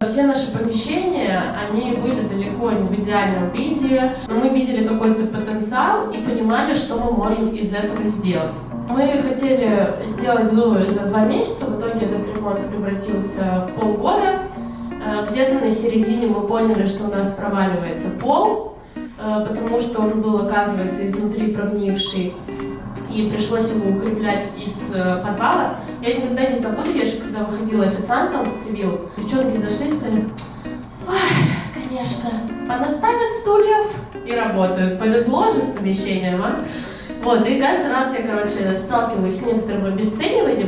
Все наши помещения, они были далеко не в идеальном виде, но мы видели какой-то потенциал и понимали, что мы можем из этого сделать. Мы хотели сделать Зою за 2 месяца, в итоге этот ремонт превратился в полгода. Где-то на середине мы поняли, что у нас проваливается пол, потому что он был, оказывается, изнутри прогнивший, и пришлось его укреплять из подвала. Я никогда не забуду, я же когда выходила официантом в цивил, девчонки зашли и сказали: ой, конечно, понаставят стульев и работают. Повезло же с помещением, а? Вот, и каждый раз я, сталкиваюсь с некоторым обесцениванием.